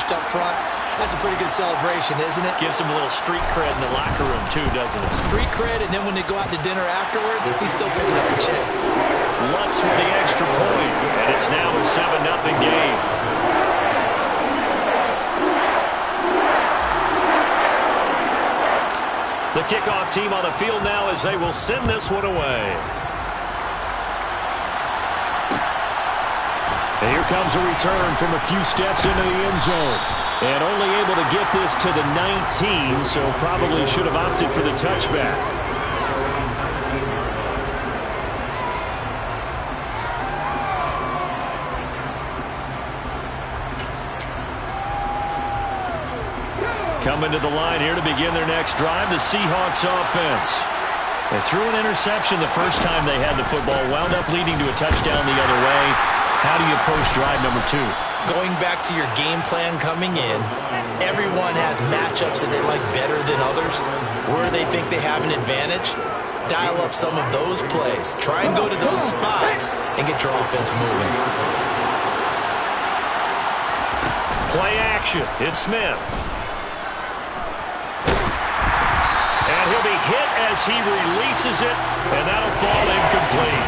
accomplished up front. That's a pretty good celebration, isn't it? Gives him a little street cred in the locker room, too, doesn't it? Street cred, and then when they go out to dinner afterwards, he's still picking up the check. Lutz with the extra point, and it's now a 7-0 game. The kickoff team on the field now as they will send this one away. And here comes a return from a few steps into the end zone. And only able to get this to the 19, so probably should have opted for the touchback. Coming to the line here to begin their next drive, the Seahawks offense. They threw an interception the first time they had the football, wound up leading to a touchdown the other way. How do you approach drive number 2? Going back to your game plan coming in, everyone has matchups that they like better than others. Where they think they have an advantage, dial up some of those plays. Try and go to those spots and get your offense moving. Play action. It's Smith. And he'll be hit as he releases it, and that'll fall incomplete.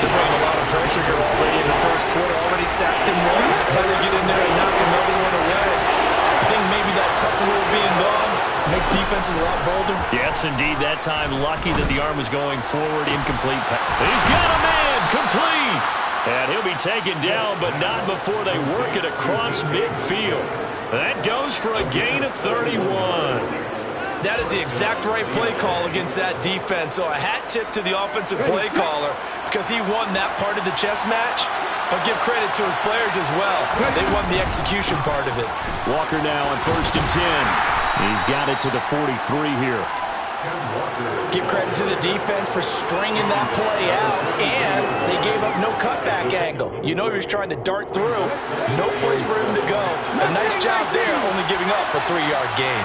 They're bringing a lot of pressure here already in the first quarter. Already sacked him once. How they get in there and knock another one away? I think maybe that tuck rule being gone makes defenses a lot bolder. Yes, indeed. That time, lucky that the arm was going forward. Incomplete. He's got a man. Complete. And he'll be taken down, but not before they work it across midfield. That goes for a gain of 31. That is the exact right play call against that defense. So a hat tip to the offensive play caller because he won that part of the chess match. But give credit to his players as well. They won the execution part of it. Walker now on 1st and 10. He's got it to the 43 here. Give credit to the defense for stringing that play out. And they gave up no cutback angle. You know he was trying to dart through. No place for him to go. A nice job there, only giving up a 3-yard gain.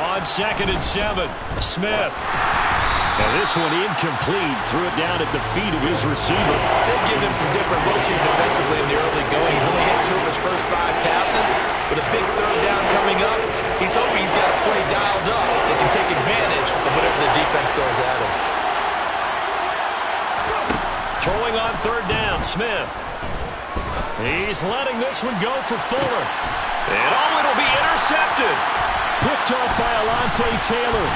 On 2nd and 7, Smith. Now this one incomplete. Threw it down at the feet of his receiver. They've given him some different looks here defensively in the early going. He's only hit 2 of his first 5 passes. With a big 3rd down coming up, he's hoping he's got a play dialed up that can take advantage of whatever the defense throws at him. Throwing on 3rd down, Smith. He's letting this one go for Fuller. And it'll be intercepted. Picked off by Alontae Taylor.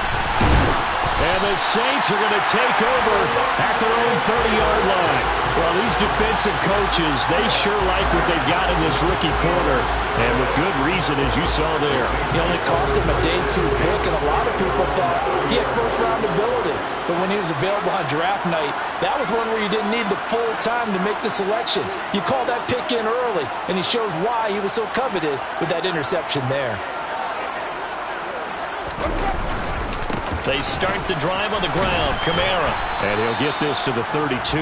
And the Saints are going to take over at their own 30-yard line. Well, these defensive coaches, they sure like what they've got in this rookie corner. And with good reason, as you saw there. He only cost him a day 2 pick, and a lot of people thought he had first-round ability. But when he was available on draft night, that was one where you didn't need the full time to make the selection. You call that pick in early, and he shows why he was so coveted with that interception there. They start the drive on the ground. Kamara. And he'll get this to the 32.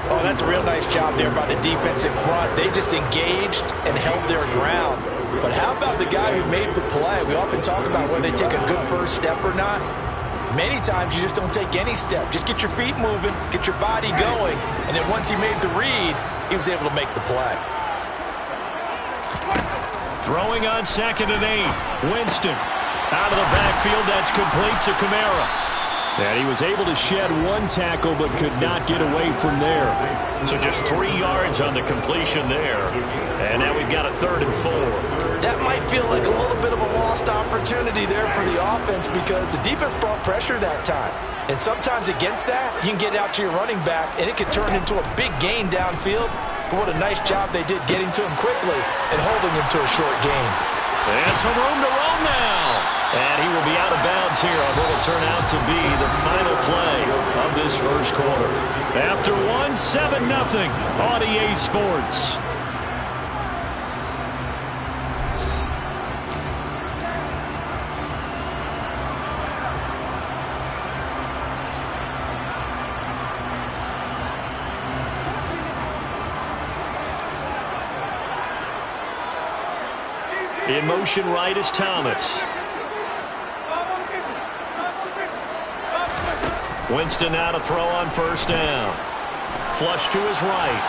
Oh, that's a real nice job there by the defensive front. They just engaged and held their ground. But how about the guy who made the play? We often talk about whether they take a good first step or not. Many times you just don't take any step. Just get your feet moving, get your body going, and then once he made the read, he was able to make the play. Throwing on 2nd and 8. Winston. Out of the backfield, that's complete to Kamara. And he was able to shed 1 tackle, but could not get away from there. So just 3 yards on the completion there. And now we've got a 3rd and 4. That might feel like a little bit of a lost opportunity there for the offense because the defense brought pressure that time. And sometimes against that, you can get out to your running back, and it can turn into a big gain downfield. But what a nice job they did getting to him quickly and holding him to a short gain. And some room to roam now. And he will be out of bounds here on what will turn out to be the final play of this first quarter. After 7-0 on EA Sports. In motion right is Thomas. Winston now to throw on 1st down. Flush to his right.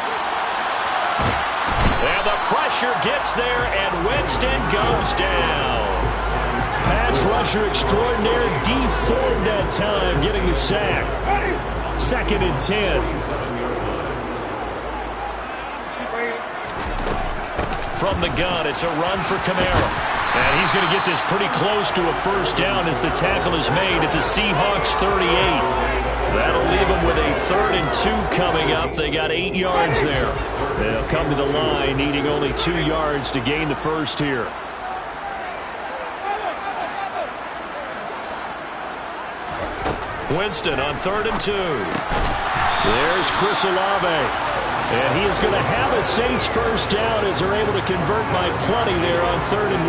And the pressure gets there, and Winston goes down. Pass rusher extraordinaire, deformed that time, getting the sack. 2nd and 10. From the gun, it's a run for Kamara. And he's going to get this pretty close to a first down as the tackle is made at the Seahawks 38. That'll leave them with a 3rd and 2 coming up. They got 8 yards there. They'll come to the line needing only 2 yards to gain the first here. Winston on 3rd and 2. There's Chris Olave. And he is going to have a Saints first down as they're able to convert by plenty there on 3rd and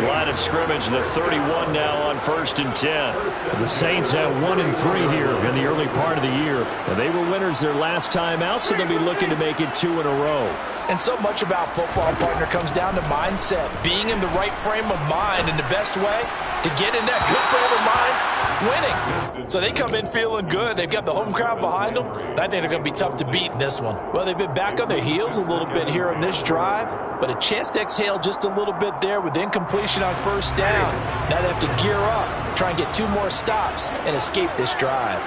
1. Line of scrimmage, the 31 now on 1st and 10. The Saints have 1 and 3 here in the early part of the year. And they were winners their last time out, so they'll be looking to make it 2 in a row. And so much about football, partner, comes down to mindset. Being in the right frame of mind, and the best way to get in that good frame of mind, winning. So they come in feeling good. They've got the home crowd behind them. And I think they're going to be tough to beat in this one. Well, they've been back on their heels a little bit here in this drive, but a chance to exhale just a little bit there with incompletion on first down. Now they have to gear up, try and get 2 more stops, and escape this drive.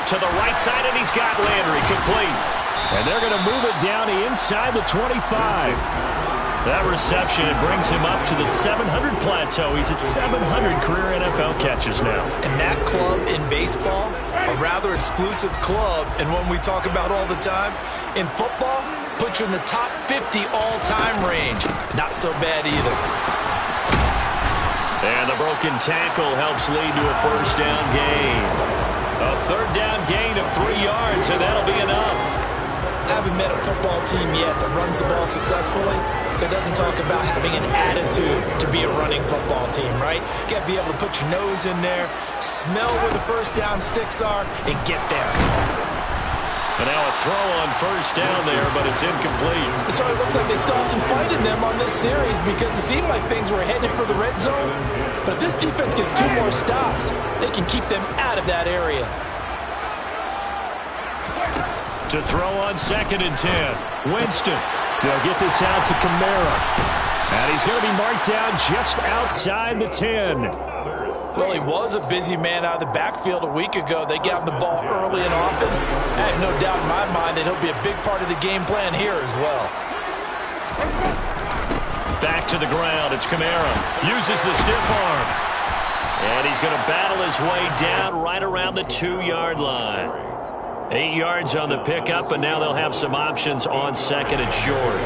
To the right side, and he's got Landry complete. And they're going to move it down inside the 25. That reception, it brings him up to the 700 plateau. He's at 700 career NFL catches now. And that club in baseball, a rather exclusive club, and one we talk about all the time. In football, puts you in the top 50 all-time range. Not so bad either. And the broken tackle helps lead to a first down gain. A 3rd down gain of 3 yards, and that'll be enough. I haven't met a football team yet that runs the ball successfully that doesn't talk about having an attitude to be a running football team, right? You got to be able to put your nose in there, smell where the first down sticks are, and get there. And now a throw on first down there, but it's incomplete. So it looks like they still have some fight in them on this series because it seemed like things were headed for the red zone. But if this defense gets 2 more stops, they can keep them out of that area. To throw on 2nd and 10. Winston. They'll get this out to Kamara. And he's going to be marked down just outside the 10. Well, he was a busy man out of the backfield a week ago. They got him the ball early and often. I have no doubt in my mind that he'll be a big part of the game plan here as well. Back to the ground. It's Kamara. Uses the stiff arm. And he's going to battle his way down right around the 2-yard line. 8 yards on the pickup, and now they'll have some options on 2nd and short.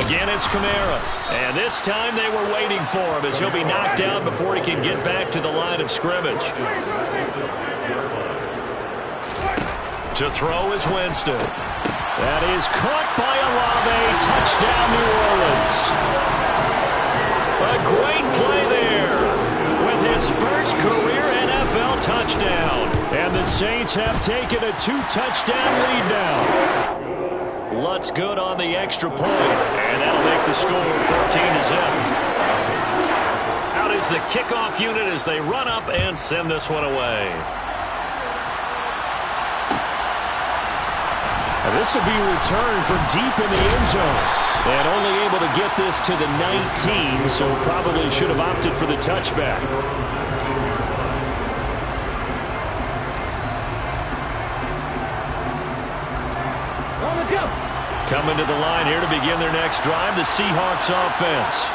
Again, it's Kamara. And this time they were waiting for him as he'll be knocked down before he can get back to the line of scrimmage. To throw is Winston. That is caught by Olave. Touchdown, New Orleans. A great play there with his first career NFL touchdown. And the Saints have taken a 2-touchdown lead now. Lutz good on the extra point. And that'll make the score 14-0. Out is the kickoff unit as they run up and send this one away. This will be returned from deep in the end zone. And only able to get this to the 19, so probably should have opted for the touchback. Coming to the line here to begin their next drive, the Seahawks offense.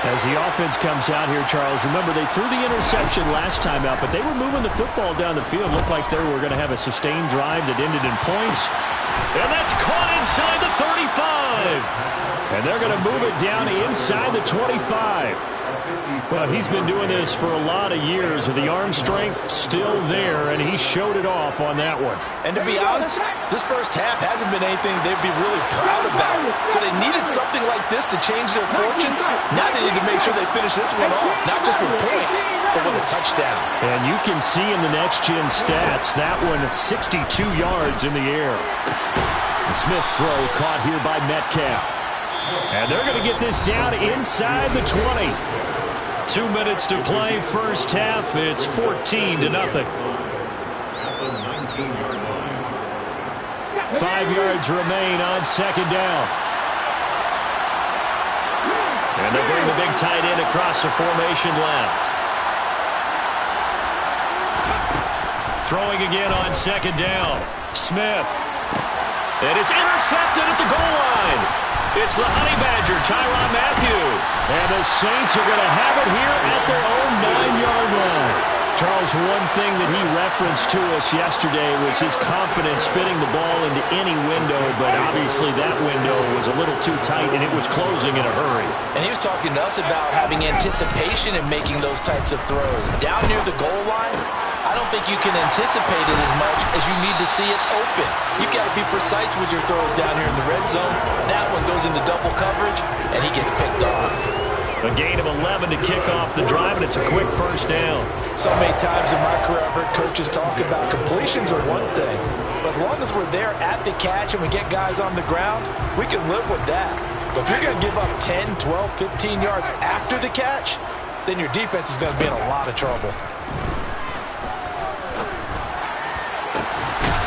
As the offense comes out here, Charles, remember they threw the interception last time out, but they were moving the football down the field. Looked like they were going to have a sustained drive that ended in points. And that's caught inside the 35. And they're going to move it down inside the 25. Well, he's been doing this for a lot of years with the arm strength still there, and he showed it off on that one. And to be honest, this first half hasn't been anything they'd be really proud about. So they needed something like this to change their fortunes. Now they need to make sure they finish this one off, not just with points, but with a touchdown. And you can see in the next-gen stats, that one at 62 yards in the air. The Smith's throw caught here by Metcalf. And they're going to get this down inside the 20. 2 minutes to play first half. It's 14-0. 5 yards remain on second down. And they'll bring the big tight end across the formation left. Throwing again on second down. Smith. And it's intercepted at the goal line. It's the Honey Badger, Tyrann Mathieu. And the Saints are going to have it here at their own 9-yard line. Charles, one thing that he referenced to us yesterday was his confidence fitting the ball into any window, but obviously that window was a little too tight, and it was closing in a hurry. And he was talking to us about having anticipation in making those types of throws. Down near the goal line, I don't think you can anticipate it as much as you need to see it open. You've got to be precise with your throws down here in the red zone. That one goes into double coverage, and he gets picked off. A gain of 11 to kick off the drive, and it's a quick first down. So many times in my career I've heard coaches talk about completions are one thing, but as long as we're there at the catch and we get guys on the ground, we can live with that. But if you're going to give up 10, 12, 15 yards after the catch, then your defense is going to be in a lot of trouble.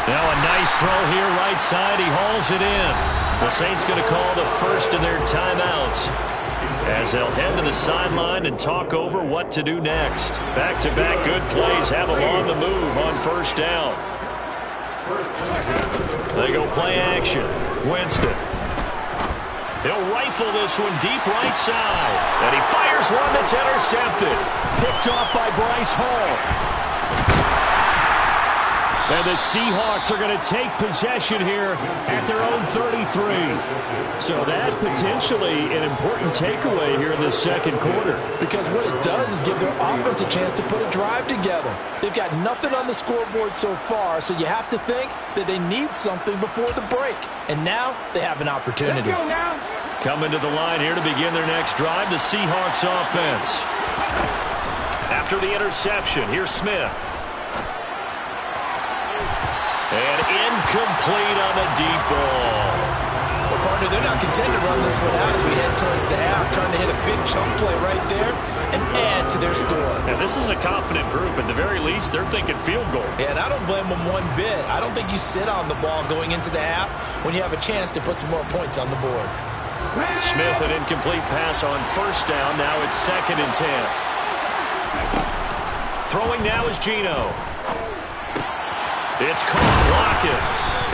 Now a nice throw here right side. He hauls it in. The Saints going to call the first of their timeouts as they'll head to the sideline and talk over what to do next. Back-to-back good plays have them on the move on first down. They go play action. Winston. He'll rifle this one deep right side. And he fires one that's intercepted. Picked off by Bryce Hall. And the Seahawks are going to take possession here at their own 33. So that potentially an important takeaway here in the second quarter. Because what it does is give their offense a chance to put a drive together. They've got nothing on the scoreboard so far, so you have to think that they need something before the break. And now they have an opportunity. Coming to the line here to begin their next drive, the Seahawks offense. After the interception, here's Smith. And incomplete on the deep ball. Well, partner, they're not content to run this one out as we head towards the half, trying to hit a big chunk play right there and add to their score. Now, this is a confident group. At the very least, they're thinking field goal. Yeah, and I don't blame them one bit. I don't think you sit on the ball going into the half when you have a chance to put some more points on the board. Smith, an incomplete pass on first down. Now it's 2nd and 10. Throwing now is Geno. It's caught. Lockett.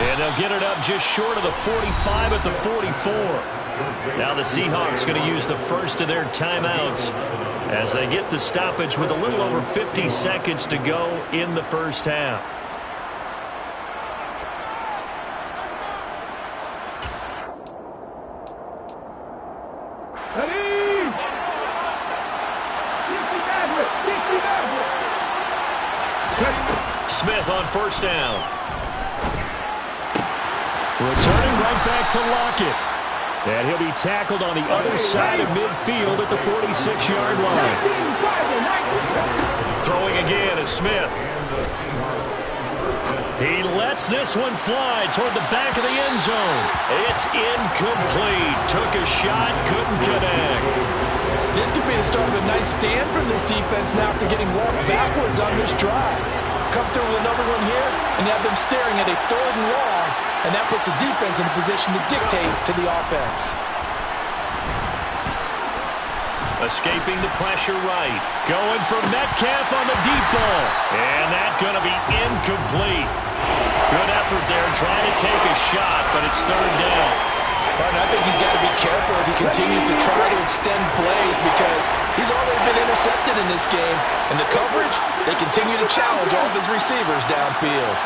And they'll get it up just short of the 45 at the 44. Now the Seahawks going to use the first of their timeouts as they get the stoppage with a little over 50 seconds to go in the first half. Smith on first down. Returning right back to Lockett. And he'll be tackled on the other side of midfield at the 46-yard line. Throwing again is Smith. He lets this one fly toward the back of the end zone. It's incomplete. Took a shot, couldn't connect. This could be the start of a nice stand from this defense now for getting walked backwards on this drive. Come through with another one here, and you have them staring at a 3rd and long, and that puts the defense in a position to dictate to the offense. Escaping the pressure right. Going for Metcalf on the deep ball. And that's going to be incomplete. Good effort there trying to take a shot, but it's 3rd down. Martin, I think he's got to be careful as he continues to try to extend plays because he's already been intercepted in this game. And the coverage, they continue to challenge all of his receivers downfield.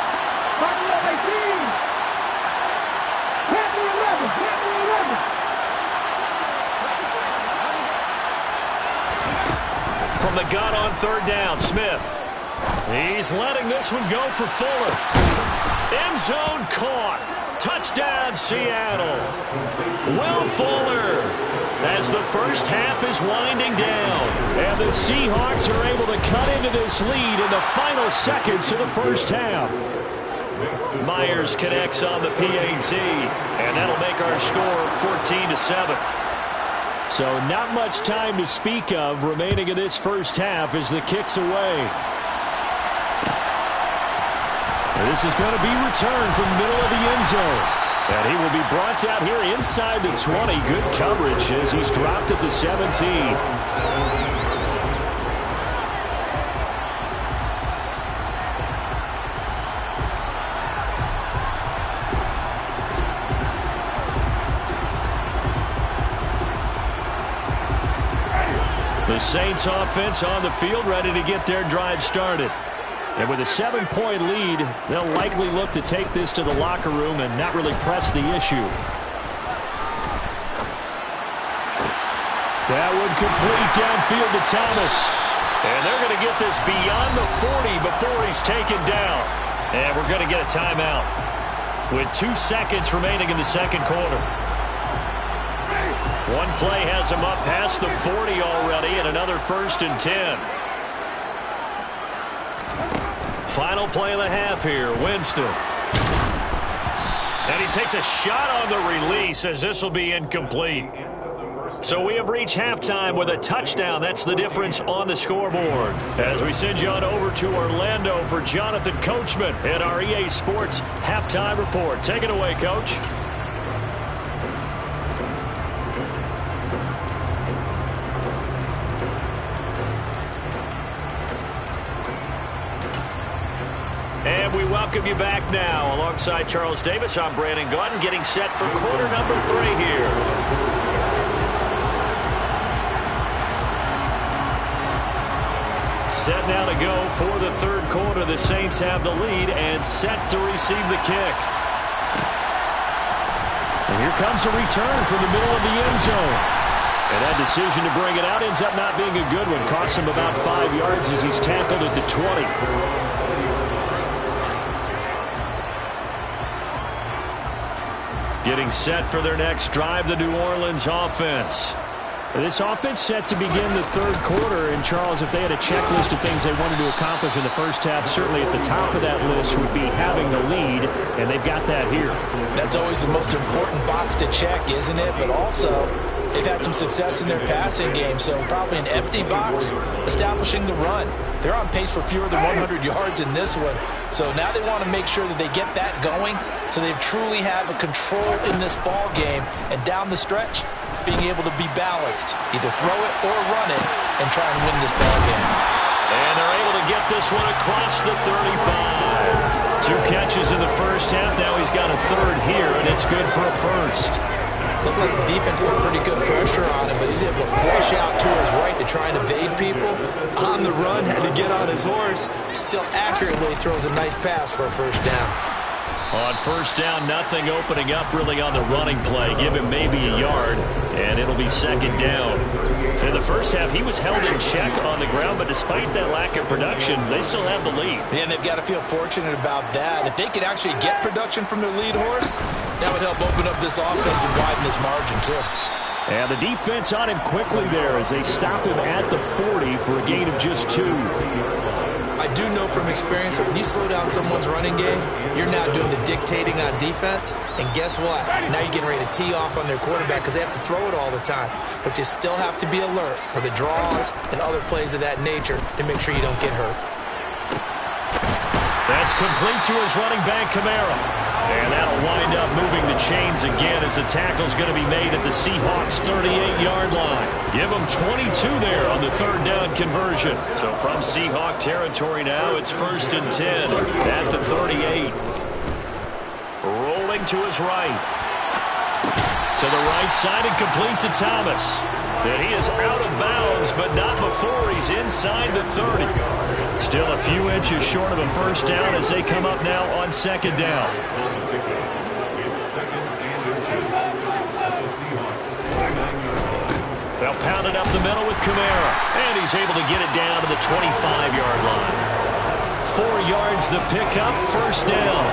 From the gun on 3rd down, Smith. He's letting this one go for Fuller. End zone caught. Touchdown, Seattle. Will Fuller has as the first half is winding down. And the Seahawks are able to cut into this lead in the final seconds of the first half. Myers connects on the PAT, and that'll make our score 14-7. So not much time to speak of remaining in this first half as the kick's away. This is going to be returned from the middle of the end zone. And he will be brought out here inside the 20. Good coverage as he's dropped at the 17. The Saints offense on the field, ready to get their drive started. And with a 7-point lead, they'll likely look to take this to the locker room and not really press the issue. That would complete downfield to Thomas. And they're going to get this beyond the 40 before he's taken down. And we're going to get a timeout with 2 seconds remaining in the second quarter. One play has him up past the 40 already, and another 1st and 10. Final play of the half here, Winston. And he takes a shot on the release as this will be incomplete. So we have reached halftime with a touchdown. That's the difference on the scoreboard. As we send you on over to Orlando for Jonathan Coachman at our EA Sports Halftime Report. Take it away, Coach. And we welcome you back now. Alongside Charles Davis, I'm Brandon Gaudin, getting set for quarter number 3 here. Set now to go for the third quarter. The Saints have the lead and set to receive the kick. And here comes a return from the middle of the end zone. And that decision to bring it out ends up not being a good one. Costs him about 5 yards as he's tackled at the 20. Getting set for their next drive, the New Orleans offense. This offense set to begin the third quarter. And, Charles, if they had a checklist of things they wanted to accomplish in the first half, certainly at the top of that list would be having the lead, and they've got that here. That's always the most important box to check, isn't it? But also, they've had some success in their passing game, so probably an empty box, establishing the run. They're on pace for fewer than 100 yards in this one. So now they want to make sure that they get that going so they truly have a control in this ball game. And down the stretch, being able to be balanced, either throw it or run it, and try and win this ball game. And they're able to get this one across the 35. 2 catches in the first half. Now he's got a third here, and it's good for a first. Looked like the defense put pretty good pressure on him, but he's able to flush out to his right to try and evade people. On the run, had to get on his horse. Still accurately throws a nice pass for a first down. On first down, nothing opening up really on the running play. Give him maybe a yard, and it'll be second down. In the first half, he was held in check on the ground, but despite that lack of production, they still have the lead. And they've got to feel fortunate about that. If they could actually get production from their lead horse, that would help open up this offense and widen this margin, too. And the defense on him quickly there as they stop him at the 40 for a gain of just 2. I do know from experience that when you slow down someone's running game, you're now doing the dictating on defense. And guess what? Now you're getting ready to tee off on their quarterback because they have to throw it all the time. But you still have to be alert for the draws and other plays of that nature to make sure you don't get hurt. That's complete to his running back, Kamara. And that'll wind up moving the chains again as the tackle's going to be made at the Seahawks' 38-yard line. Give them 22 there on the third down conversion. So from Seahawk territory now, it's 1st and 10 at the 38. Rolling to his right. To the right side and complete to Thomas. And he is out of bounds, but not before he's inside the 30. Still a few inches short of a first down as they come up now on second down. They'll pound it up the middle with Kamara. And he's able to get it down to the 25-yard line. 4 yards the pickup, first down.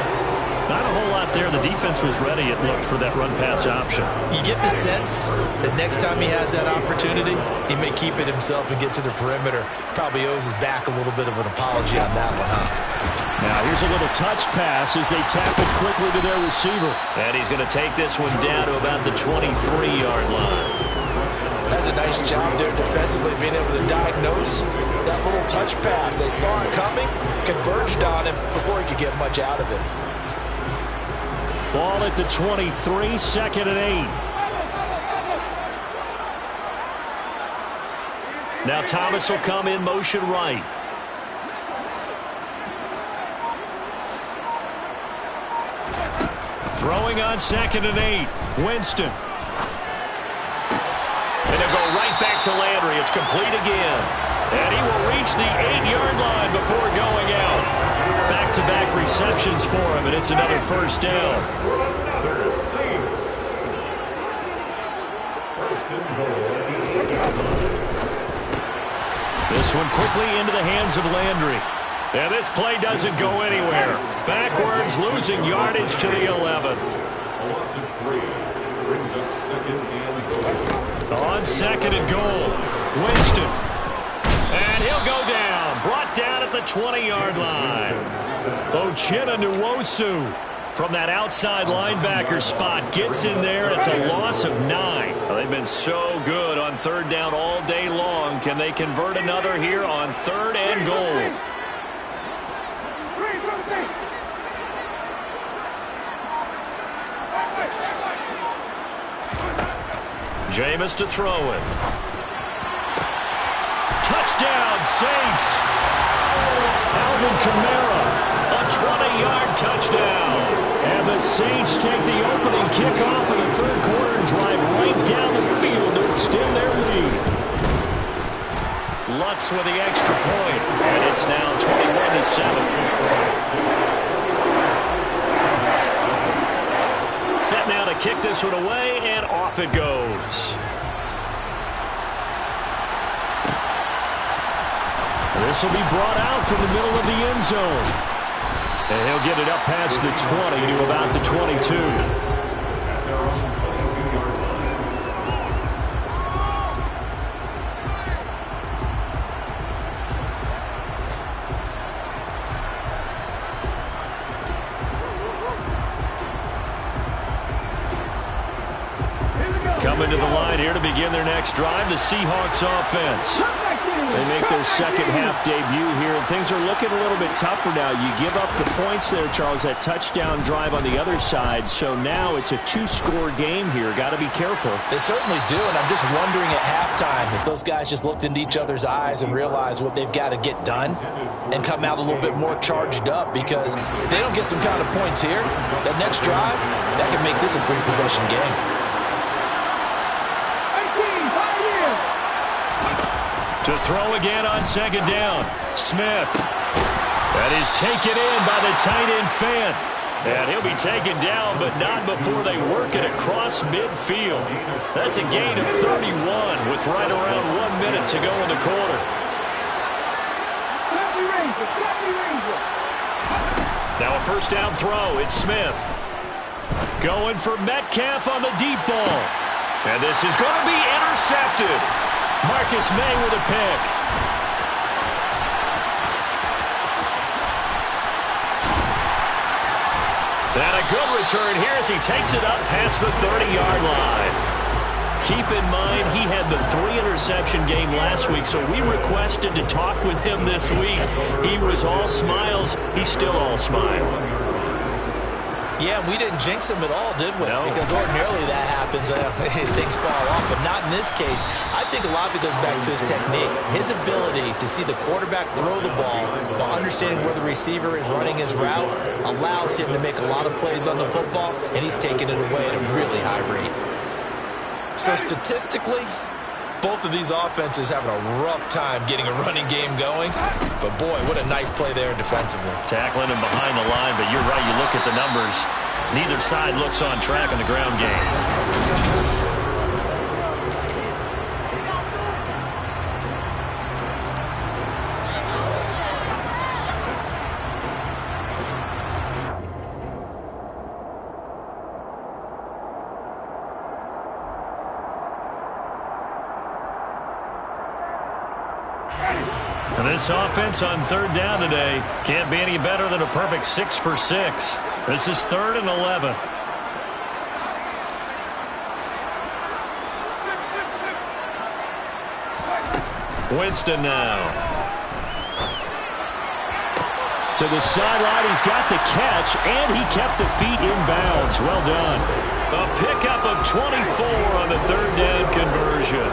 Not a whole lot there. The defense was ready, it looked, for that run-pass option. You get the sense that next time he has that opportunity, he may keep it himself and get to the perimeter. Probably owes his back a little bit of an apology on that one, huh? Now here's a little touch pass as they tap it quickly to their receiver. And he's going to take this one down to about the 23-yard line. That's a nice job there defensively, being able to diagnose that little touch pass. They saw it coming, converged on him before he could get much out of it. Ball at the 23, 2nd and 8. Now Thomas will come in motion right. Throwing on 2nd and 8. Winston. And they'll go right back to Landry. It's complete again. And he will reach the 8-yard line before going out. Back-to-back receptions for him, and it's another first down. This one quickly into the hands of Landry. And this play doesn't go anywhere. Backwards, losing yardage to the 11. On 2nd and goal, Winston. And he'll go down. Brought down at the 20-yard line. Uchenna Nwosu from that outside linebacker spot gets in there. It's a loss of 9. Well, they've been so good on 3rd down all day long. Can they convert another here on 3rd and goal? Jameis to throw it. Touchdown, Saints. Alvin Kamara, a 20-yard touchdown. And the Saints take the opening kickoff of the 3rd quarter and drive right down the field to extend their lead. Lutz with the extra point, and it's now 21-7. Set now to kick this one away, and off it goes. This will be brought out from the middle of the end zone. And he'll get it up past the 20 to about the 22. Coming to the line here to begin their next drive, the Seahawks offense. They make their 2nd half debut here, and things are looking a little bit tougher now. You give up the points there, Charles, that touchdown drive on the other side, so now it's a 2-score game here. Got to be careful. They certainly do, and I'm just wondering at halftime if those guys just looked into each other's eyes and realized what they've got to get done and come out a little bit more charged up, because if they don't get some kind of points here, that next drive, that could make this a 3-possession game. To throw again on 2nd down. Smith. That is taken in by the tight end Fant. And he'll be taken down, but not before they work it across midfield. That's a gain of 31 with right around 1 minute to go in the quarter. Now a first down throw. It's Smith. Going for Metcalf on the deep ball. And this is going to be intercepted. Marcus May with a pick. And a good return here as he takes it up past the 30-yard line. Keep in mind he had the 3-interception game last week, so we requested to talk with him this week. He was all smiles. He's still all smile. Yeah, we didn't jinx him at all, did we? No. Because ordinarily that happens. Things fall off, but not in this case. I think a lot of it goes back to his technique. His ability to see the quarterback throw the ball while understanding where the receiver is running his route allows him to make a lot of plays on the football, and he's taking it away at a really high rate. So statistically, both of these offenses having a rough time getting a running game going. But, boy, what a nice play there defensively. Tackling him behind the line, but you're right. You look at the numbers. Neither side looks on track in the ground game. And this offense on third down today can't be any better than a perfect 6 for 6. This is 3rd and 11. Winston now. To the sideline, he's got the catch, and he kept the feet in bounds. Well done. A pickup of 24 on the third down conversion.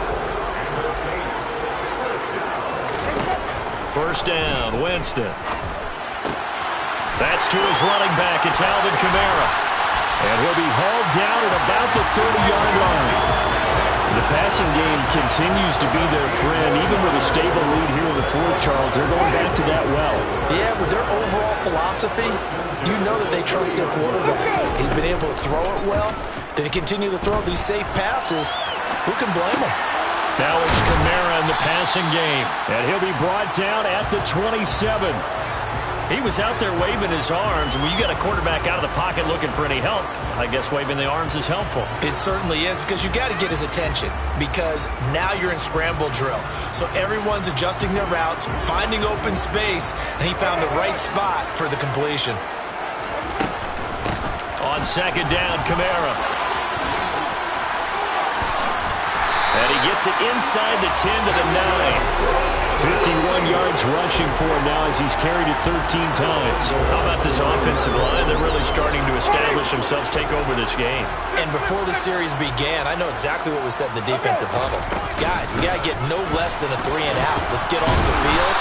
First down, Winston. That's to his running back. It's Alvin Kamara. And he'll be hauled down at about the 30-yard line. The passing game continues to be their friend, even with a stable lead here in the fourth, Charles. They're going back to that well. Yeah, with their overall philosophy, you know that they trust their quarterback. He's been able to throw it well. They continue to throw these safe passes. Who can blame them? Now it's Kamara in the passing game, and he'll be brought down at the 27. He was out there waving his arms. When you got a quarterback out of the pocket looking for any help, I guess waving the arms is helpful. It certainly is, because you got to get his attention, because now you're in scramble drill. So everyone's adjusting their routes, finding open space, and he found the right spot for the completion. On second down, Kamara. And he gets it inside the 10 to the 9. 51 yards rushing for him now as he's carried it 13 times. How about this offensive line? They're really starting to establish themselves, take over this game. And before the series began, I know exactly what was said in the defensive huddle. Guys, we got to get no less than a 3 and out. Let's get off the field.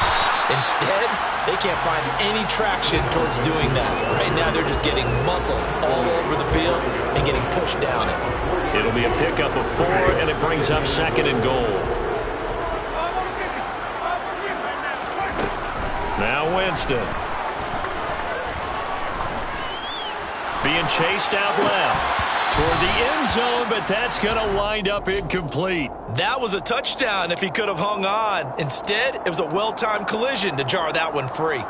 Instead, they can't find any traction towards doing that. Right now, they're just getting muscle all over the field and getting pushed down it. It'll be a pickup of 4, and it brings up 2nd and goal. Now Winston. Being chased out left toward the end zone, but that's going to wind up incomplete. That was a touchdown if he could have hung on. Instead, it was a well-timed collision to jar that one free.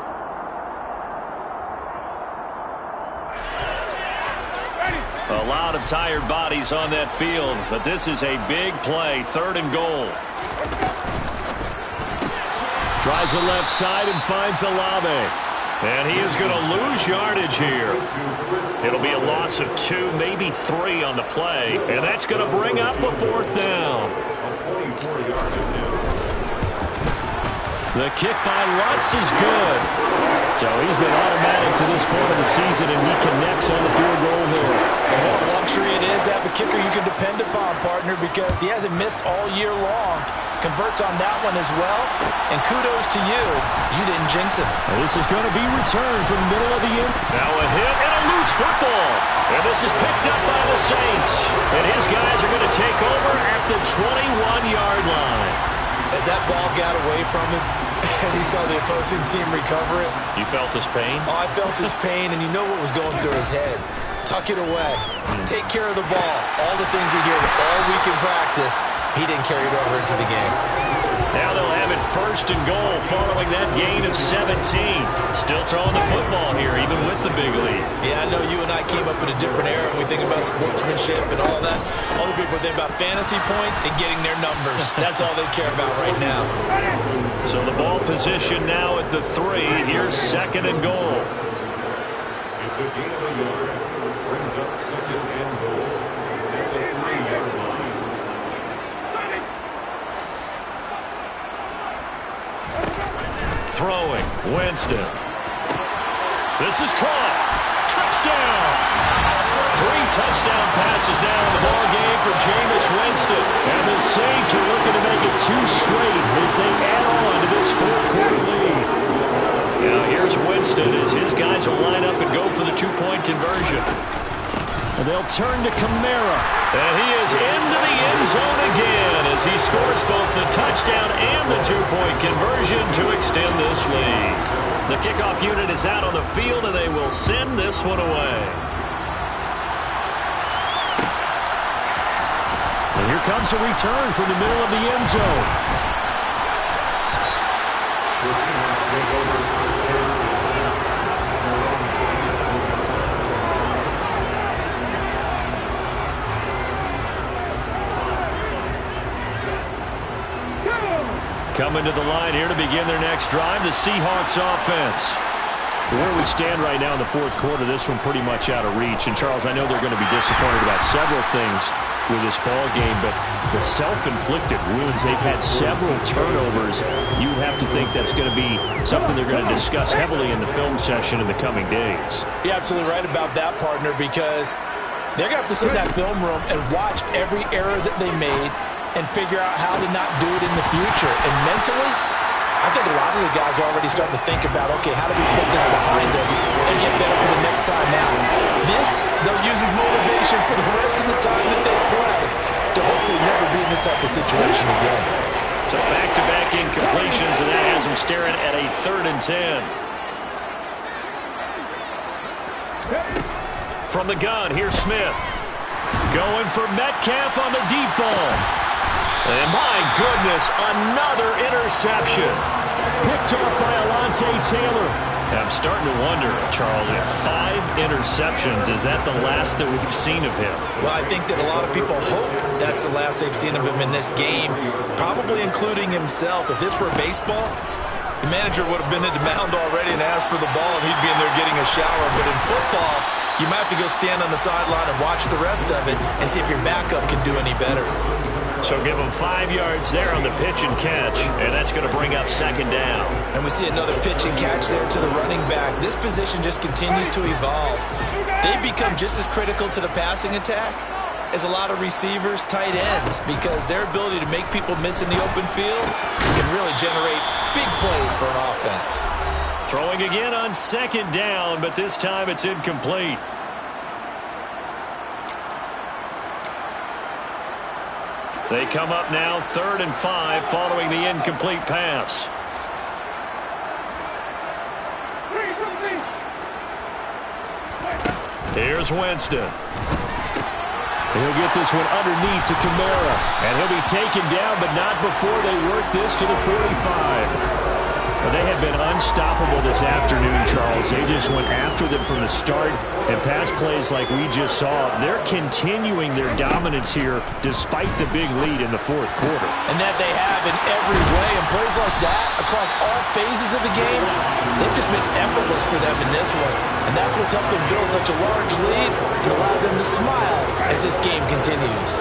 A lot of tired bodies on that field, but this is a big play, 3rd and goal. Tries the left side and finds Olave. And he is going to lose yardage here. It'll be a loss of 2, maybe 3 on the play. And that's going to bring up a 4th down. The kick by Lutz is good. So he's been automatic to this point of the season, and he connects on the field goal there. And what a luxury it is to have a kicker you can depend upon, partner, because he hasn't missed all year long. Converts on that one as well. And kudos to you. You didn't jinx him. And this is going to be returned from the middle of the end. Now a hit and a loose football. And this is picked up by the Saints. And his guys are going to take over at the 21-yard line. As that ball got away from him, and he saw the opposing team recover it. You felt his pain? Oh, I felt his pain, and you know what was going through his head. Tuck it away. Take care of the ball. All the things he heard all week in practice, he didn't carry it over into the game. Now they'll have it 1st and goal following that gain of 17. Still throwing the football here, even with the big lead. Yeah, I know you and I came up in a different era when we think about sportsmanship and all that. Other people think about fantasy points and getting their numbers. That's all they care about right now. So the ball position now at the 3. Here's 2nd and goal. It's a gain of a yard. Brings up 2nd and goal at the 3-yard line. Throwing, Winston. This is caught. Touchdown! 3 touchdown passes now in the ball game for Jameis Winston. And the Saints are looking to make it 2 straight as they add on to this 4th-quarter lead. Now here's Winston as his guys will line up and go for the 2-point conversion. And they'll turn to Kamara. And he is into the end zone again as he scores both the touchdown and the 2-point conversion to extend this lead. The kickoff unit is out on the field, and they will send this one away. And here comes a return from the middle of the end zone. Coming to the line here to begin their next drive, the Seahawks offense. Where we stand right now in the fourth quarter, this one pretty much out of reach. And, Charles, I know they're going to be disappointed about several things with this ball game, but the self-inflicted wounds, they've had several turnovers. You have to think that's going to be something they're going to discuss heavily in the film session in the coming days. You're absolutely right about that, partner, because they're going to have to sit in that film room and watch every error that they made and figure out how to not do it in the future. And mentally, I think a lot of the guys are already starting to think about, okay, how do we put this behind us and get better for the next time out? This, they'll use as motivation for the rest of the time that they play to hopefully never be in this type of situation again. So back-to-back incompletions, and that has them staring at a 3rd and 10. From the gun, here's Smith. Going for Metcalf on the deep ball. And my goodness, another interception. Picked off by Alontae Taylor. I'm starting to wonder, Charles, if 5 interceptions, is that the last that we've seen of him? Well, I think that a lot of people hope that's the last they've seen of him in this game, probably including himself. If this were baseball, the manager would have been at the mound already and asked for the ball, and he'd be in there getting a shower. But in football, you might have to go stand on the sideline and watch the rest of it and see if your backup can do any better. So give them 5 yards there on the pitch and catch, and that's going to bring up 2nd down. And we see another pitch and catch there to the running back. This position just continues to evolve. They become just as critical to the passing attack as a lot of receivers, tight ends, because their ability to make people miss in the open field can really generate big plays for an offense. Throwing again on 2nd down, but this time it's incomplete. They come up now 3rd and 5 following the incomplete pass. Here's Winston. He'll get this one underneath to Kamara. And he'll be taken down, but not before they work this to the 45. Well, they have been unstoppable this afternoon, Charles. They just went after them from the start, and pass plays like we just saw, they're continuing their dominance here despite the big lead in the fourth quarter. And that they have in every way, and plays like that across all phases of the game, they've just been effortless for them in this one. And that's what's helped them build such a large lead and allowed them to smile as this game continues.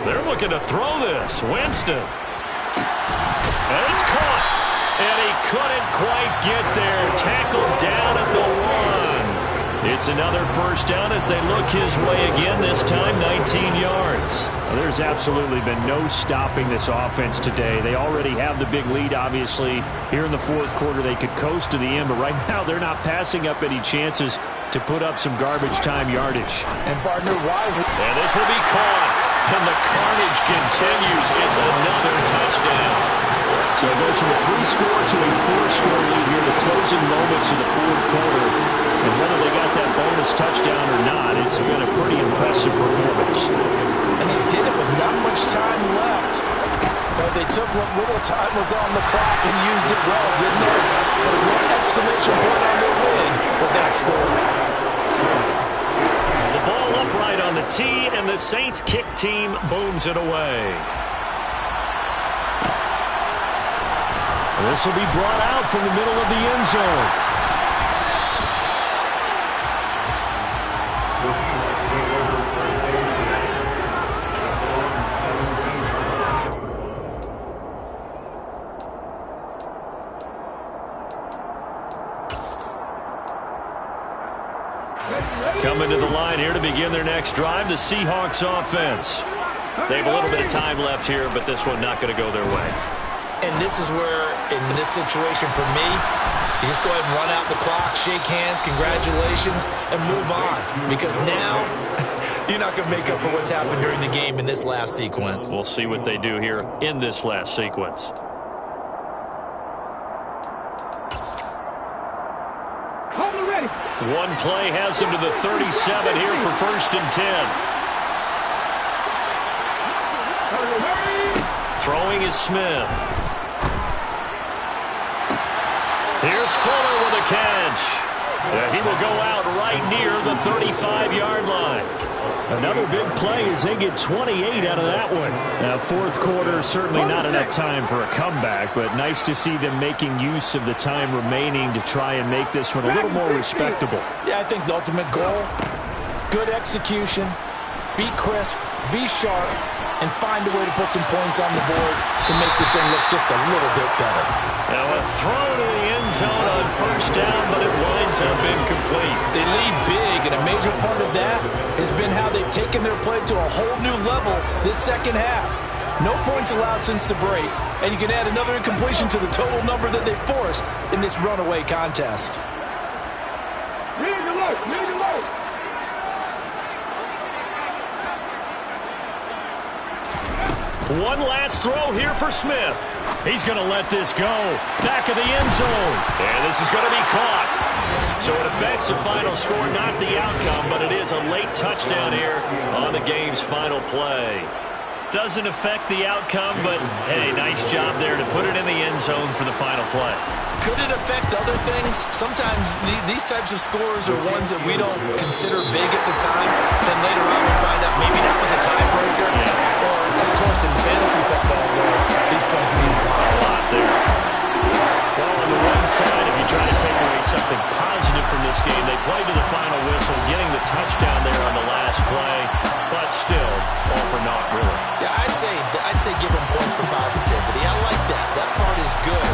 They're looking to throw this. Winston. And it's caught. And he couldn't quite get there. Tackled down at the 1. It's another 1st down as they look his way again, this time 19 yards. Well, there's absolutely been no stopping this offense today. They already have the big lead, obviously. Here in the fourth quarter, they could coast to the end, but right now they're not passing up any chances to put up some garbage time yardage. And partner, why? And this will be caught. And the carnage continues. It's another touchdown. So it goes from a 3-score to a 4-score lead here in the closing moments of the fourth quarter. And whether they got that bonus touchdown or not, it's been a pretty impressive performance. And they did it with not much time left. But they took what little time was on the clock and used it well, didn't they? Put one exclamation point on their win with that score. The ball upright on the tee, and the Saints kick team booms it away. This will be brought out from the middle of the end zone. Coming to the line here to begin their next drive, the Seahawks offense. They have a little bit of time left here, but this one not going to go their way. And this is where, in this situation for me, you just go ahead and run out the clock, shake hands, congratulations, and move on. Because now, you're not going to make up for what's happened during the game in this last sequence. We'll see what they do here in this last sequence. One play has him to the 37 here for 1st and 10. Throwing is Smith. Here's Fuller with a catch. He will go out right near the 35-yard line. Another big play as they get 28 out of that one. Now, fourth quarter, certainly not enough time for a comeback, but nice to see them making use of the time remaining to try and make this one a little more respectable. Yeah, I think the ultimate goal, good execution, be crisp, be sharp, and find a way to put some points on the board to make this thing look just a little bit better. Now a throw to the end zone on first down, but it winds up incomplete. They lead big, and a major part of that has been how they've taken their play to a whole new level this second half. No points allowed since the break, and you can add another incompletion to the total number that they forced in this runaway contest. One last throw here for Smith. He's going to let this go. Back of the end zone. And this is going to be caught. So it affects the final score, not the outcome, but it is a late touchdown here on the game's final play. Doesn't affect the outcome, but, hey, nice job there to put it in the end zone for the final play. Could it affect other things? Sometimes these types of scores are ones that we don't consider big at the time. Then later on we find out maybe that was a tiebreaker. Yeah. Or, of course, in fantasy football world, these points mean a lot there. Well, on the one side, if you try to take away something positive from this game, they played to the final whistle, getting the touchdown there on the last play, but still, all for naught, really. Yeah, I'd say give them points for positivity. I like that. That part is good.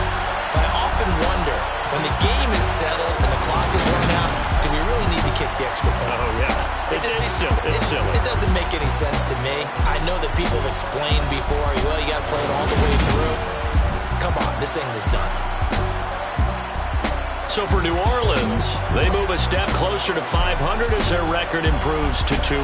But I often wonder, when the game is settled and the clock is run out, do we really need to kick the extra point? Oh, yeah. It's silly. It's silly. It doesn't make any sense to me. I know that people have explained before, well, you got to play it all the way through. Come on, this thing is done. So for New Orleans, they move a step closer to 500 as their record improves to 2.